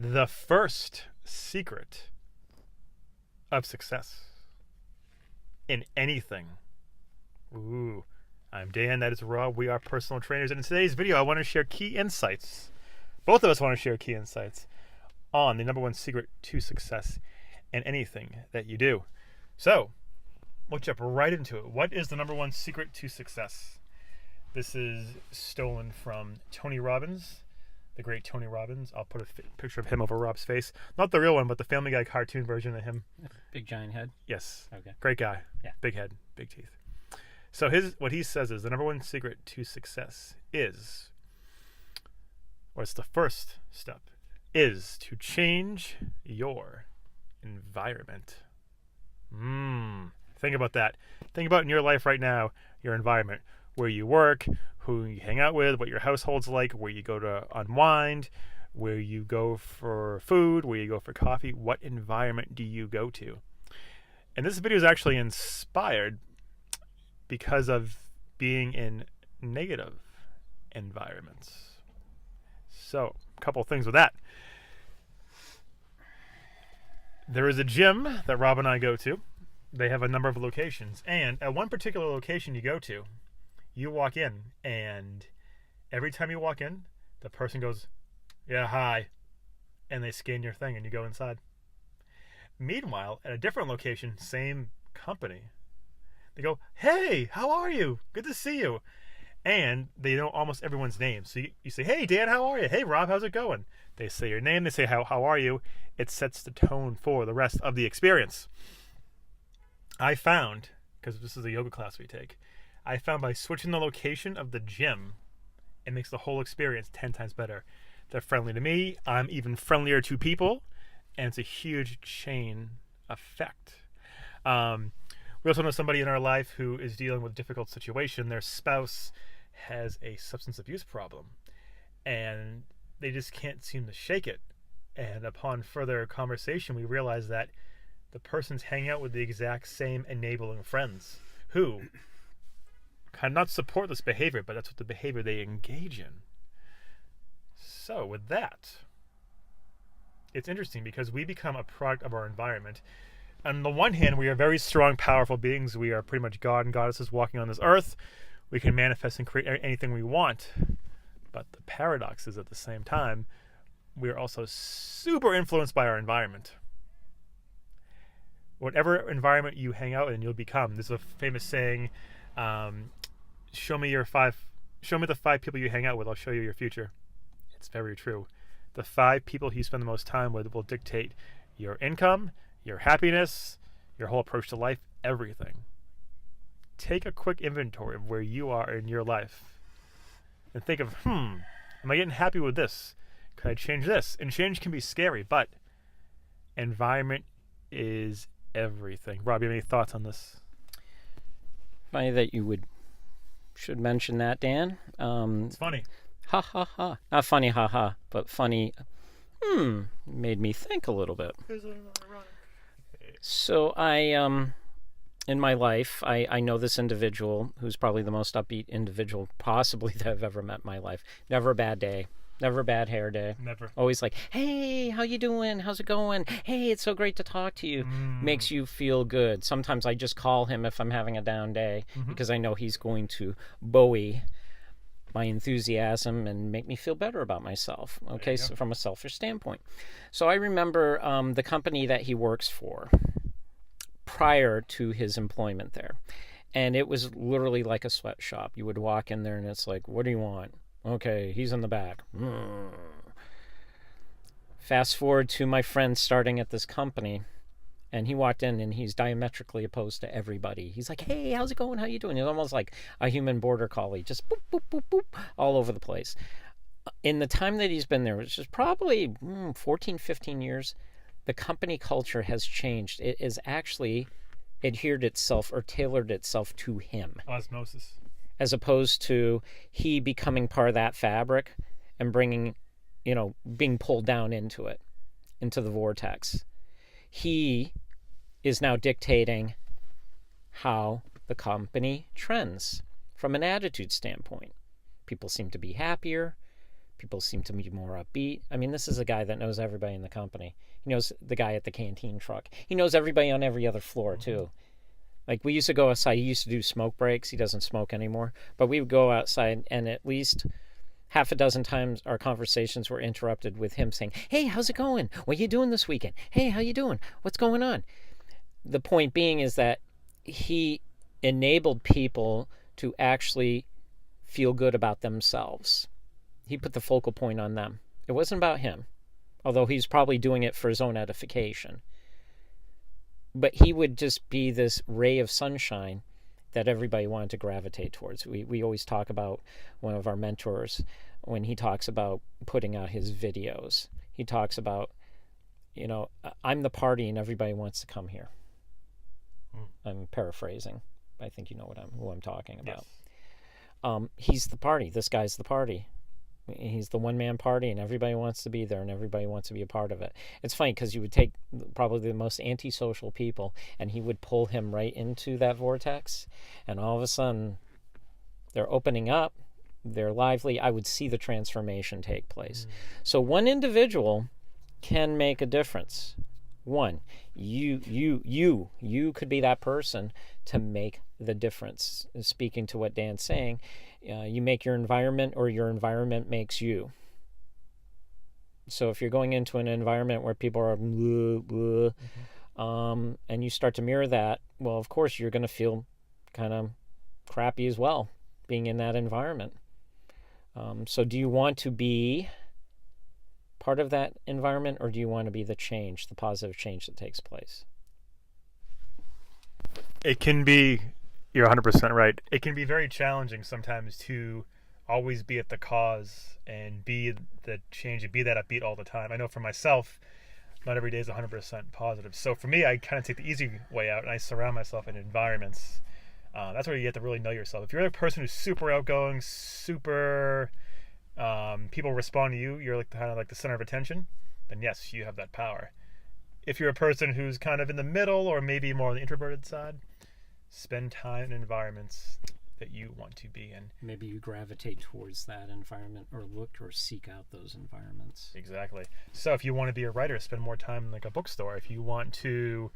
The first secret of success in anything. Ooh. I'm Dan, that is Rob. We are personal trainers. And in today's video, I want to share key insights. Both of us want to share key insights on the number one secret to success in anything that you do. So, we'll jump right into it. What is the number one secret to success? This is stolen from Tony Robbins, the great Tony Robbins. I'll put a picture of him over Rob's face. Not the real one, but the Family Guy cartoon version of him. Big giant head? Yes. Okay. Great guy. Yeah. Big head, big teeth. So what he says is the number one secret to success is, or it's the first step, is to change your environment. Think about that. Think about in your life right now, your environment, where you work, who you hang out with, what your household's like, where you go to unwind, where you go for food, where you go for coffee. What environment do you go to? And this video is actually inspired because of being in negative environments. So, a couple things with that. There is a gym that Rob and I go to. They have a number of locations. And at one particular location you go to, you walk in, and every time you walk in, the person goes, "Yeah, hi." And they scan your thing, and you go inside. Meanwhile, at a different location, same company, they go, "Hey, how are you? Good to see you." And they know almost everyone's name. So you say, "Hey, Dan, how are you? Hey, Rob, how's it going?" They say your name. They say, how are you? It sets the tone for the rest of the experience. I found, because this is a yoga class we take, I found by switching the location of the gym, it makes the whole experience 10 times better. They're friendly to me. I'm even friendlier to people. And it's a huge chain effect. We also know somebody in our life who is dealing with a difficult situation. Their spouse has a substance abuse problem, and they just can't seem to shake it. And upon further conversation, we realize that the person's hanging out with the exact same enabling friends who kind of not support this behavior, but that's what the behavior they engage in. So with that, it's interesting because we become a product of our environment. On the one hand, we are very strong, powerful beings. We are pretty much God and goddesses walking on this earth. We can manifest and create anything we want. But the paradox is at the same time, we are also super influenced by our environment. Whatever environment you hang out in, you'll become. There's a famous saying, show me the 5 people you hang out with, I'll show you your future. It's very true. The 5 people you spend the most time with will dictate your income, your happiness, your whole approach to life, everything. Take a quick inventory of where you are in your life and think of, am I getting happy with this? Could I change this? And change can be scary, but environment is everything. Rob, you have any thoughts on this? Funny that you should mention that, Dan. It's funny. Ha ha ha. Not funny, ha ha, but funny. Made me think a little bit. So in my life, I know this individual who's probably the most upbeat individual possibly that I've ever met in my life. Never a bad day. Never a bad hair day. Never. Always like, "Hey, how you doing? How's it going? Hey, it's so great to talk to you." Makes you feel good. Sometimes I just call him if I'm having a down day because I know he's going to buoy my enthusiasm and make me feel better about myself. Okay, so from a selfish standpoint. So I remember the company that he works for prior to his employment there. And it was literally like a sweatshop. You would walk in there and it's like, "What do you want?" "Okay, he's in the back." Fast forward to my friend starting at this company, and he walked in and he's diametrically opposed to everybody. He's like, "Hey, how's it going? How you doing?" He's almost like a human border collie, just boop, boop, boop, boop, all over the place. In the time that he's been there, which is probably 14, 15 years, the company culture has changed. It has actually adhered itself or tailored itself to him. Osmosis. As opposed to he becoming part of that fabric and bringing, being pulled down into it, into the vortex. He is now dictating how the company trends from an attitude standpoint. People seem to be happier. People seem to be more upbeat. I mean, this is a guy that knows everybody in the company. He knows the guy at the canteen truck. He knows everybody on every other floor, too. Like, we used to go outside. He used to do smoke breaks. He doesn't smoke anymore. But we would go outside, and at least half a dozen times our conversations were interrupted with him saying, hey, how's it going? What are you doing this weekend? Hey, how you doing? What's going on? The point being is that he enabled people to actually feel good about themselves. He put the focal point on them. It wasn't about him, although he's probably doing it for his own edification. But he would just be this ray of sunshine that everybody wanted to gravitate towards. We always talk about one of our mentors when he talks about putting out his videos. He talks about, I'm the party and everybody wants to come here. I'm paraphrasing. I think you know who I'm talking about. Yes. He's the party. This guy's the party. He's the one-man party, and everybody wants to be there, and everybody wants to be a part of it. It's funny because you would take probably the most antisocial people, and he would pull him right into that vortex, and all of a sudden, they're opening up, they're lively. I would see the transformation take place. So one individual can make a difference. One, you could be that person to make the difference. Speaking to what Dan's saying, you make your environment or your environment makes you. So if you're going into an environment where people are and you start to mirror that, well, of course you're going to feel kind of crappy as well being in that environment. So do you want to be part of that environment, or do you want to be the change, the positive change that takes place? It can be, you're 100% right. It can be very challenging sometimes to always be at the cause and be the change and be that upbeat all the time. I know for myself, not every day is 100% positive. So for me, I kind of take the easy way out and I surround myself in environments. That's where you get to really know yourself. If you're a person who's super outgoing, super people respond to you, you're like kind of like the center of attention, then yes, you have that power. If you're a person who's kind of in the middle or maybe more on the introverted side, spend time in environments that you want to be in. Maybe you gravitate towards that environment or look or seek out those environments. Exactly. So if you want to be a writer, spend more time in like a bookstore. If you want to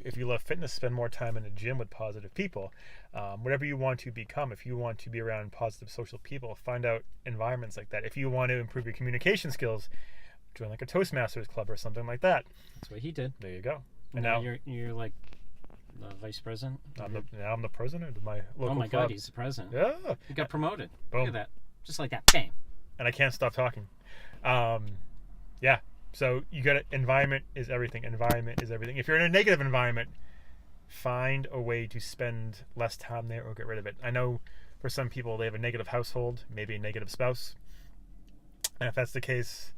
if you love fitness, spend more time in a gym with positive people. Whatever you want to become, if you want to be around positive social people, find out environments like that. If you want to improve your communication skills, join like a Toastmasters club or something like that. That's what he did. There you go. And now you're like the vice president? I'm the president of my local club. Oh my club. God, he's the president. Yeah. He got promoted. Boom. Look at that. Just like that. Bam. And I can't stop talking. Yeah. So you got environment is everything. Environment is everything. If you're in a negative environment, find a way to spend less time there or get rid of it. I know for some people they have a negative household, maybe a negative spouse. And if that's the case,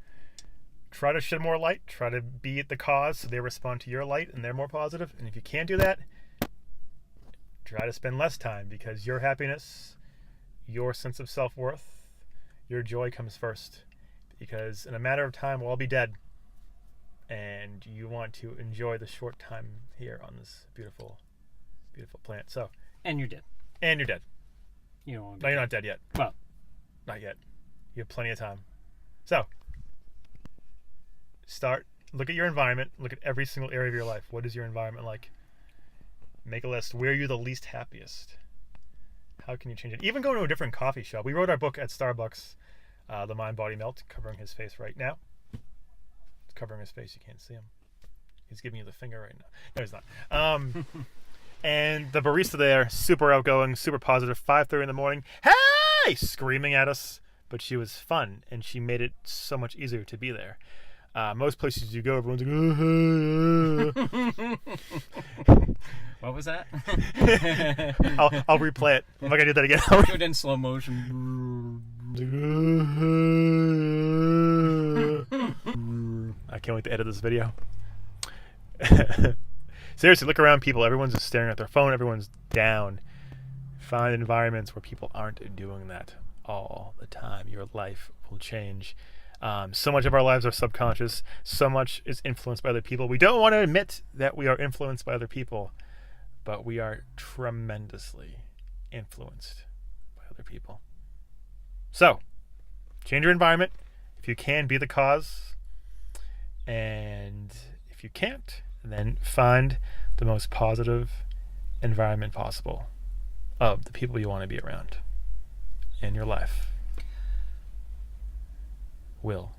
try to shed more light. Try to be at the cause so they respond to your light and they're more positive. And if you can't do that, try to spend less time, because your happiness, your sense of self-worth, your joy comes first. Because in a matter of time, we'll all be dead. And you want to enjoy the short time here on this beautiful, beautiful planet. So. And you're dead. And you're dead. You don't want to No, you're not dead yet. Well. Not yet. You have plenty of time. So. Look at your environment. Look at every single area of your life. What is your environment like? Make a list. Where are you the least happiest? How can you change it? Even go to a different coffee shop. We wrote our book at Starbucks. The Mind Body Melt, covering his face right now. It's covering his face. You can't see him. He's giving you the finger right now. No, he's not. And the barista there, super outgoing, super positive. 5:30 in the morning, hey, screaming at us, but she was fun, and she made it so much easier to be there. Most places you go, everyone's like, What was that? I'll replay it. I'm not gonna do that again. Do it in slow motion. I can't wait to edit this video. Seriously, look around people. Everyone's just staring at their phone. Everyone's down. Find environments where people aren't doing that all the time. Your life will change. So much of our lives are subconscious. So much is influenced by other people. We don't want to admit that we are influenced by other people, but we are tremendously influenced by other people. So, Change your environment. If you can, be the cause. And if you can't, then find the most positive environment possible of the people you want to be around. And your life will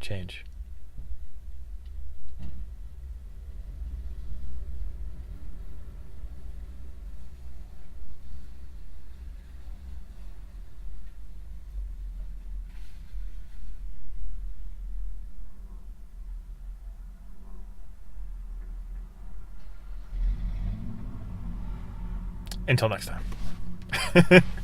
change. Until next time.